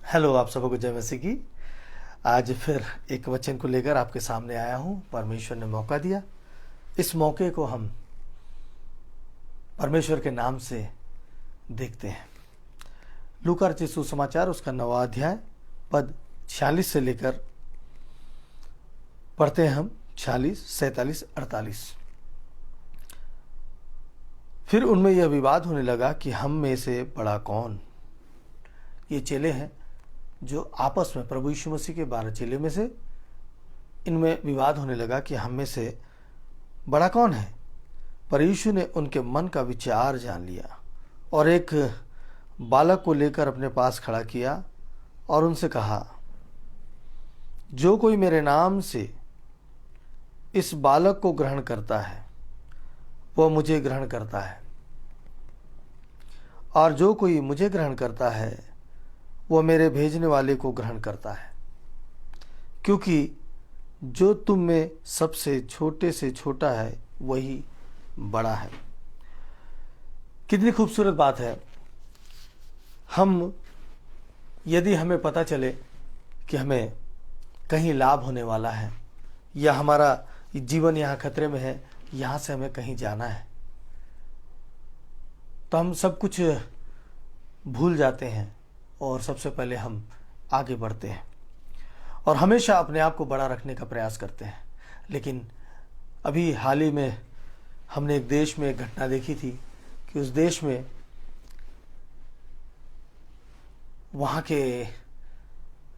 Hello, आप सबको जय मसीह की। आज फिर एक वचन को लेकर आपके सामने आया हूं। परमेश्वर ने मौका दिया, इस मौके को हम परमेश्वर के नाम से देखते हैं। लूका रचित सुसमाचार उसका 9वां अध्याय पद 46 से लेकर पढ़ते हैं हम 46, 47, 48। फिर उनमें यह विवाद होने लगा कि हम में से बड़ा कौन। ये चेले हैं जो आपस में प्रभु यीशु मसीह के 12 चेले में से इनमें विवाद होने लगा कि हम में से बड़ा कौन है। पर यीशु ने उनके मन का विचार जान लिया और एक बालक को लेकर अपने पास खड़ा किया और उनसे कहा, जो कोई मेरे नाम से इस बालक को ग्रहण करता है वह मुझे ग्रहण करता है, और जो कोई मुझे ग्रहण करता है वह मेरे भेजने वाले को ग्रहण करता है। क्योंकि जो तुम में सबसे छोटे से छोटा है वही बड़ा है। कितनी खूबसूरत बात है। यदि हमें पता चले कि हमें कहीं लाभ होने वाला है या हमारा जीवन यहाँ खतरे में है, यहाँ से हमें कहीं जाना है, तो हम सब कुछ भूल जाते हैं और सबसे पहले हम आगे बढ़ते हैं और हमेशा अपने आप को बड़ा रखने का प्रयास करते हैं। लेकिन अभी हाल ही में हमने एक देश में एक घटना देखी थी कि उस देश में वहाँ के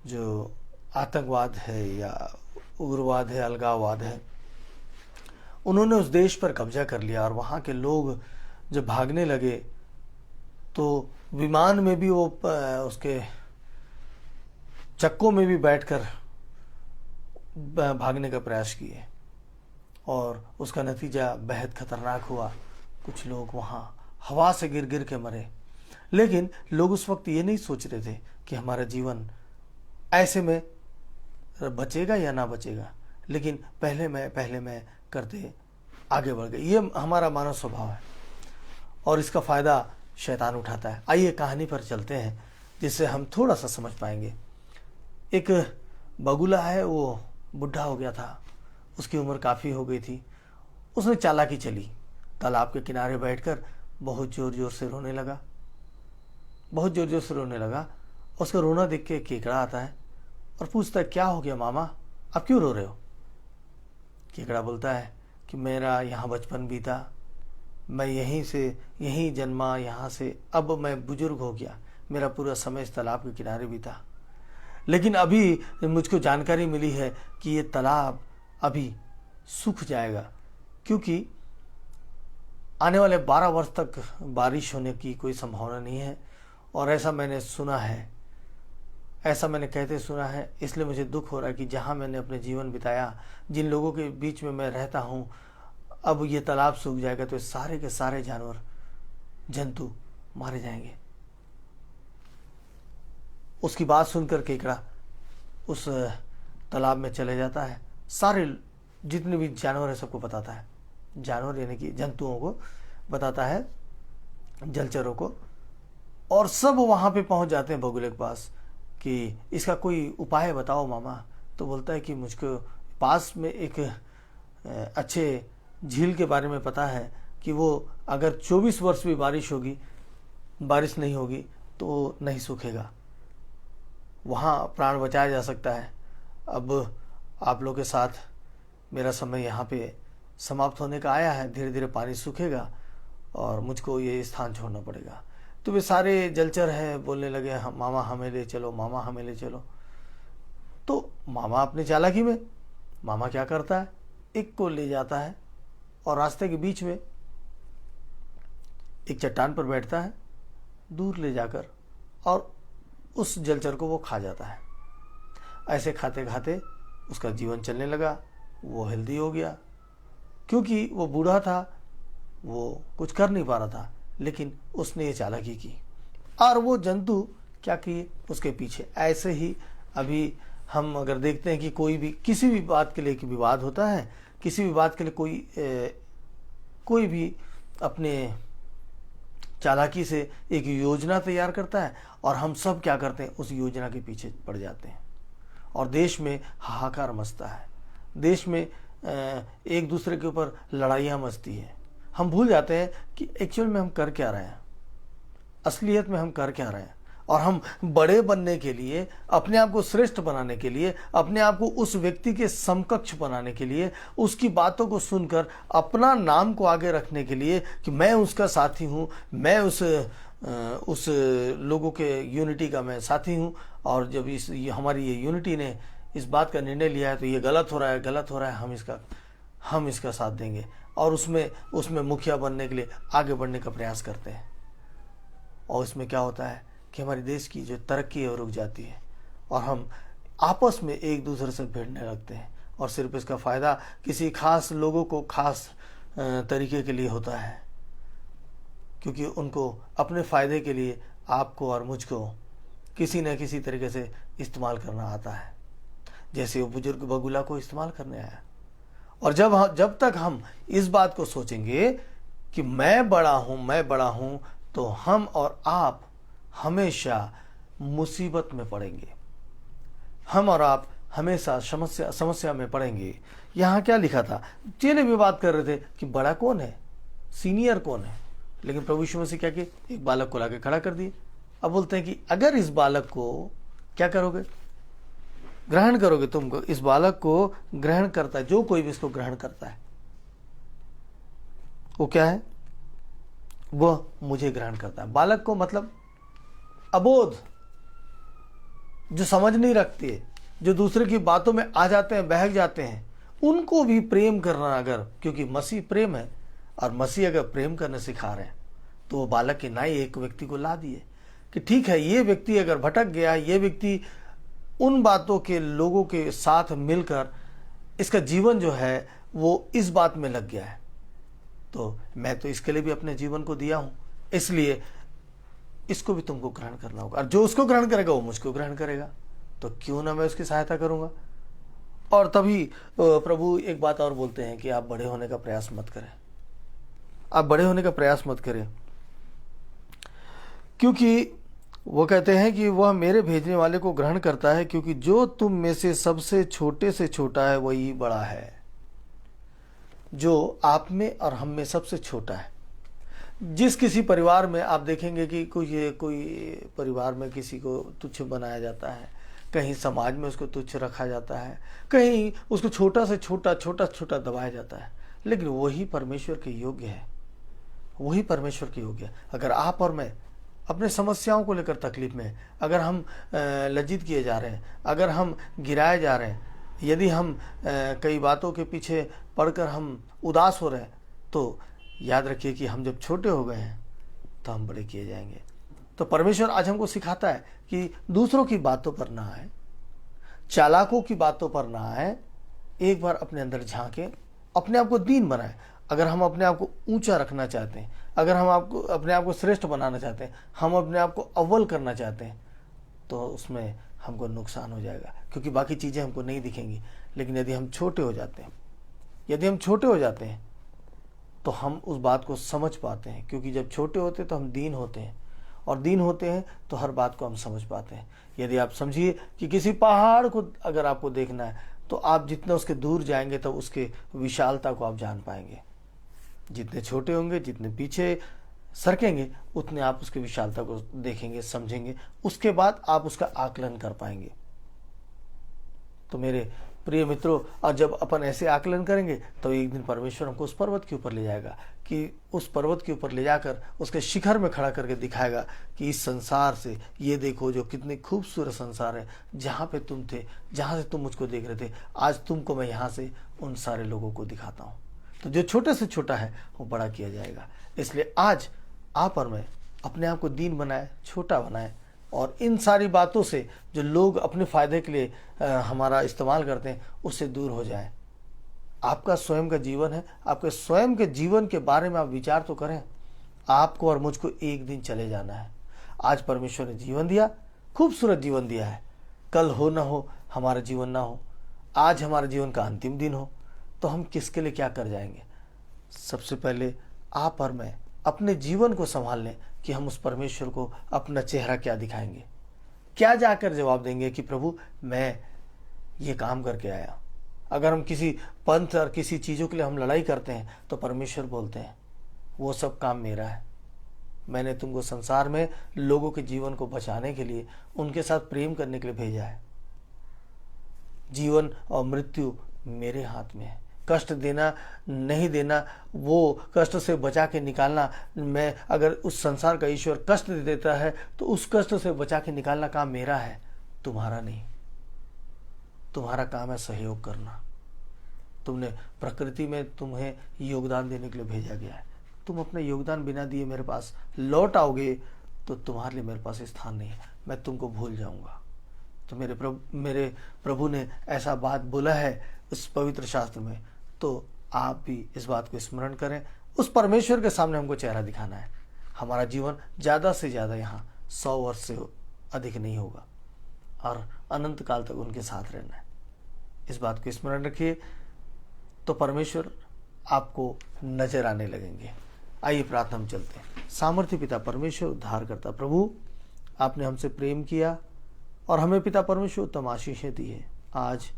जो आतंकवाद है या उग्रवाद है, अलगाववाद है, उन्होंने उस देश पर कब्जा कर लिया और वहाँ के लोग जब भागने लगे तो विमान में भी वो उसके चक्कों में भी बैठकर भागने का प्रयास किए और उसका नतीजा बेहद खतरनाक हुआ। कुछ लोग वहाँ हवा से गिर गिर के मरे। लेकिन लोग उस वक्त ये नहीं सोच रहे थे कि हमारा जीवन ऐसे में बचेगा या ना बचेगा, लेकिन पहले मैं करते आगे बढ़ गए। ये हमारा मानव स्वभाव है और इसका फ़ायदा शैतान उठाता है। आइए कहानी पर चलते हैं जिससे हम थोड़ा सा समझ पाएंगे। एक बगुला है, वो बुढ़ा हो गया था, उसकी उम्र काफ़ी हो गई थी। उसने चालाकी चली, तालाब के किनारे बैठकर बहुत ज़ोर ज़ोर से रोने लगा, बहुत ज़ोर ज़ोर से रोने लगा। उसका रोना देख के केकड़ा आता है और पूछता है, क्या हो गया मामा, आप क्यों रो रहे हो। केकड़ा बोलता है कि मेरा यहाँ बचपन बीता, मैं यहीं जन्मा, यहाँ से अब मैं बुजुर्ग हो गया, मेरा पूरा समय इस तालाब के किनारे बीता। लेकिन अभी मुझको जानकारी मिली है कि ये तालाब अभी सूख जाएगा, क्योंकि आने वाले 12 वर्ष तक बारिश होने की कोई संभावना नहीं है। और ऐसा मैंने सुना है, ऐसा मैंने कहते सुना है। इसलिए मुझे दुख हो रहा है कि जहाँ मैंने अपने जीवन बिताया, जिन लोगों के बीच में मैं रहता हूँ, अब ये तालाब सूख जाएगा तो सारे के सारे जानवर जंतु मारे जाएंगे। उसकी बात सुनकर केकड़ा उस तालाब में चले जाता है। सारे जितने भी जानवर है सबको बताता है, जानवर यानी कि जंतुओं को बताता है, जलचरों को। और सब वहाँ पे पहुँच जाते हैं बगुले के पास कि इसका कोई उपाय बताओ मामा। तो बोलता है कि मुझको पास में एक अच्छे झील के बारे में पता है कि वो अगर 24 वर्ष भी बारिश नहीं होगी तो नहीं सूखेगा, वहाँ प्राण बचाया जा सकता है। अब आप लोग के साथ मेरा समय यहाँ पे समाप्त होने का आया है, धीरे धीरे पानी सूखेगा और मुझको ये स्थान छोड़ना पड़ेगा। तो वे सारे जलचर हैं बोलने लगे, हम मामा हमें ले चलो, मामा हमें ले चलो। तो मामा अपने चालाकी में मामा क्या करता है, एक को ले जाता है और रास्ते के बीच में एक चट्टान पर बैठता है दूर ले जाकर, और उस जलचर को वो खा जाता है। ऐसे खाते खाते उसका जीवन चलने लगा, वो हेल्दी हो गया। क्योंकि वो बूढ़ा था, वो कुछ कर नहीं पा रहा था, लेकिन उसने ये चालाकी की और वो जंतु क्या किए उसके पीछे। ऐसे ही अभी हम अगर देखते हैं कि कोई भी किसी भी बात के लिए कि विवाद होता है, किसी भी बात के लिए कोई भी अपने चालाकी से एक योजना तैयार करता है और हम सब क्या करते हैं, उस योजना के पीछे पड़ जाते हैं और देश में हाहाकार मचता है। देश में एक दूसरे के ऊपर लड़ाइयाँ मचती हैं। हम भूल जाते हैं कि एक्चुअल में हम कर क्या रहे हैं, असलियत में हम कर क्या रहे हैं। और हम बड़े बनने के लिए, अपने आप को श्रेष्ठ बनाने के लिए, अपने आप को उस व्यक्ति के समकक्ष बनाने के लिए, उसकी बातों को सुनकर अपना नाम को आगे रखने के लिए कि मैं उसका साथी हूँ, मैं उस लोगों के यूनिटी का मैं साथी हूँ। और जब हमारी ये यूनिटी ने इस बात का निर्णय लिया है तो ये गलत हो रहा है, गलत हो रहा है, हम इसका साथ देंगे और उसमें मुखिया बनने के लिए आगे बढ़ने का प्रयास करते हैं। और इसमें क्या होता है कि हमारे देश की जो तरक्की है वो रुक जाती है और हम आपस में एक दूसरे से भिड़ने लगते हैं और सिर्फ इसका फ़ायदा किसी खास लोगों को खास तरीके के लिए होता है, क्योंकि उनको अपने फ़ायदे के लिए आपको और मुझको किसी न किसी तरीके से इस्तेमाल करना आता है, जैसे वो बुजुर्ग बगुला को इस्तेमाल करने आया। और जब तक हम इस बात को सोचेंगे कि मैं बड़ा हूँ, तो हम और आप हमेशा मुसीबत में पड़ेंगे, हम और आप हमेशा समस्या में पड़ेंगे। यहाँ क्या लिखा था, चेले भी बात कर रहे थे कि बड़ा कौन है, सीनियर कौन है, लेकिन प्रभु यीशु मसीह क्या किए, एक बालक को लाके खड़ा कर दिए। अब बोलते हैं कि अगर इस बालक को क्या करोगे, ग्रहण करोगे, तुमको इस बालक को ग्रहण करता है, जो कोई भी इसको ग्रहण करता है वो क्या है, वह मुझे ग्रहण करता है। बालक को मतलब अबोध, जो समझ नहीं रखते, जो दूसरे की बातों में आ जाते हैं, बहक जाते हैं, उनको भी प्रेम करना। अगर, क्योंकि मसीह प्रेम है और मसीह अगर प्रेम करना सिखा रहे हैं तो वो बालक के नाई एक व्यक्ति को ला दिए कि ठीक है, ये व्यक्ति अगर भटक गया, ये व्यक्ति उन बातों के लोगों के साथ मिलकर इसका जीवन जो है वो इस बात में लग गया है, तो मैं तो इसके लिए भी अपने जीवन को दिया हूं, इसलिए इसको भी तुमको ग्रहण करना होगा। और जो उसको ग्रहण करेगा वो मुझको ग्रहण करेगा, तो क्यों ना मैं उसकी सहायता करूंगा। और तभी प्रभु एक बात और बोलते हैं कि आप बड़े होने का प्रयास मत करें, आप बड़े होने का प्रयास मत करें, क्योंकि वो कहते हैं कि वह मेरे भेजने वाले को ग्रहण करता है, क्योंकि जो तुम में से सबसे छोटे से छोटा है वही बड़ा है। जो आप में और हम में सबसे छोटा है, जिस किसी परिवार में आप देखेंगे कि कोई परिवार में किसी को तुच्छ बनाया जाता है, कहीं समाज में उसको तुच्छ रखा जाता है, कहीं उसको छोटा से छोटा दबाया जाता है, लेकिन वही परमेश्वर के योग्य है, वही परमेश्वर के योग्य है। अगर आप और मैं अपने समस्याओं को लेकर तकलीफ में, अगर हम लज्जित किए जा रहे हैं, अगर हम गिराए जा रहे हैं, यदि हम कई बातों के पीछे पड़कर हम उदास हो रहे हैं, तो याद रखिए कि हम जब छोटे हो गए हैं तो हम बड़े किए जाएंगे। तो परमेश्वर आज हमको सिखाता है कि दूसरों की बातों पर ना आए, चालाकों की बातों पर ना आए, एक बार अपने अंदर झांकें, अपने आप को दीन बनाएं। अगर हम अपने आप को ऊंचा रखना चाहते हैं, अगर हम अपने आप को श्रेष्ठ बनाना चाहते हैं, हम अपने आप को अव्वल करना चाहते हैं, तो उसमें हमको नुकसान हो जाएगा, क्योंकि बाकी चीज़ें हमको नहीं दिखेंगी। लेकिन यदि हम छोटे हो जाते हैं तो हम उस बात को समझ पाते हैं, क्योंकि जब छोटे होते हैं तो हम दीन होते हैं, और दीन होते हैं तो हर बात को हम समझ पाते हैं। यदि आप समझिए कि किसी पहाड़ को अगर आपको देखना है, तो आप जितना उसके दूर जाएंगे तो उसके विशालता को आप जान पाएंगे। जितने छोटे होंगे, जितने पीछे सरकेंगे, उतने आप उसकी विशालता को देखेंगे, समझेंगे, उसके बाद आप उसका आकलन कर पाएंगे। तो मेरे प्रिय मित्रों, और जब अपन ऐसे आकलन करेंगे तो एक दिन परमेश्वर हमको उस पर्वत के ऊपर ले जाएगा, कि उस पर्वत के ऊपर ले जाकर उसके शिखर में खड़ा करके दिखाएगा कि इस संसार से ये देखो जो कितनी खूबसूरत संसार है, जहाँ पे तुम थे, जहाँ से तुम मुझको देख रहे थे, आज तुमको मैं यहाँ से उन सारे लोगों को दिखाता हूँ। तो जो छोटे से छोटा है वो बड़ा किया जाएगा। इसलिए आज आप और मैं अपने आप को दीन बनाए, छोटा बनाए, और इन सारी बातों से जो लोग अपने फ़ायदे के लिए हमारा इस्तेमाल करते हैं, उससे दूर हो जाए। आपका स्वयं का जीवन है, आपके स्वयं के जीवन के बारे में आप विचार तो करें। आपको और मुझको एक दिन चले जाना है। आज परमेश्वर ने जीवन दिया, खूबसूरत जीवन दिया है, कल हो ना हो हमारा जीवन ना हो, आज हमारे जीवन का अंतिम दिन हो, तो हम किसके लिए क्या कर जाएंगे। सबसे पहले आप और मैं अपने जीवन को संभाल लें, कि हम उस परमेश्वर को अपना चेहरा क्या दिखाएंगे, क्या जाकर जवाब देंगे कि प्रभु मैं ये काम करके आया। अगर हम किसी पंथ और किसी चीज़ों के लिए हम लड़ाई करते हैं तो परमेश्वर बोलते हैं वो सब काम मेरा है, मैंने तुमको संसार में लोगों के जीवन को बचाने के लिए, उनके साथ प्रेम करने के लिए भेजा है। जीवन और मृत्यु मेरे हाथ में है, कष्ट देना नहीं देना, वो कष्ट से बचा के निकालना, मैं अगर उस संसार का ईश्वर कष्ट दे देता है तो उस कष्ट से बचा के निकालना काम मेरा है, तुम्हारा नहीं। तुम्हारा काम है सहयोग करना। तुमने प्रकृति में तुम्हें योगदान देने के लिए भेजा गया है। तुम अपना योगदान बिना दिए मेरे पास लौट आओगे तो तुम्हारे लिए मेरे पास स्थान नहीं है, मैं तुमको भूल जाऊंगा। तो मेरे प्रभु ने ऐसा बात बोला है उस पवित्र शास्त्र में, तो आप भी इस बात को स्मरण करें। उस परमेश्वर के सामने हमको चेहरा दिखाना है। हमारा जीवन ज़्यादा से ज़्यादा यहाँ 100 वर्ष से अधिक नहीं होगा और अनंत काल तक उनके साथ रहना है। इस बात को स्मरण रखिए तो परमेश्वर आपको नजर आने लगेंगे। आइए प्रार्थना हम चलते हैं। सामर्थ्य पिता परमेश्वर, उद्धार करता प्रभु, आपने हमसे प्रेम किया और हमें पिता परमेश्वर उत्तम आशीषें दी है। आज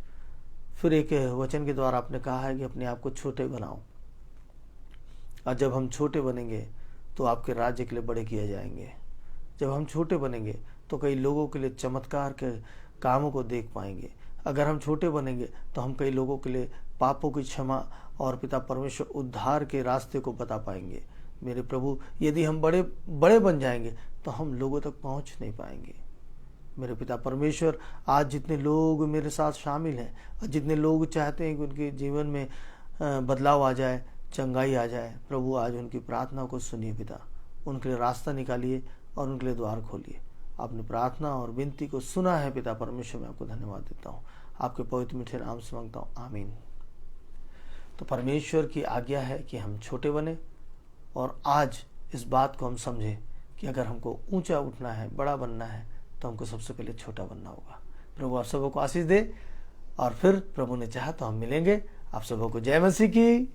फिर एक वचन के द्वारा आपने कहा है कि अपने आप को छोटे बनाओ, और जब हम छोटे बनेंगे तो आपके राज्य के लिए बड़े किए जाएंगे। जब हम छोटे बनेंगे तो कई लोगों के लिए चमत्कार के कामों को देख पाएंगे। अगर हम छोटे बनेंगे तो हम कई लोगों के लिए पापों की क्षमा और पिता परमेश्वर उद्धार के रास्ते को बता पाएंगे। मेरे प्रभु, यदि हम बड़े बड़े बन जाएंगे तो हम लोगों तक पहुंच नहीं पाएंगे। मेरे पिता परमेश्वर, आज जितने लोग मेरे साथ शामिल हैं और जितने लोग चाहते हैं कि उनके जीवन में बदलाव आ जाए, चंगाई आ जाए, प्रभु आज उनकी प्रार्थना को सुनिए पिता, उनके लिए रास्ता निकालिए और उनके लिए द्वार खोलिए। आपने प्रार्थना और विनती को सुना है पिता परमेश्वर, मैं आपको धन्यवाद देता हूँ। आपके पवित्र मीठे नाम से मांगता हूँ, आमीन। तो परमेश्वर की आज्ञा है कि हम छोटे बने और आज इस बात को हम समझें कि अगर हमको ऊंचा उठना है, बड़ा बनना है, तो हमको सबसे पहले छोटा बनना होगा। प्रभु आप सबको आशीष दे और फिर प्रभु ने चाहा तो हम मिलेंगे। आप सबको जय मसीह की।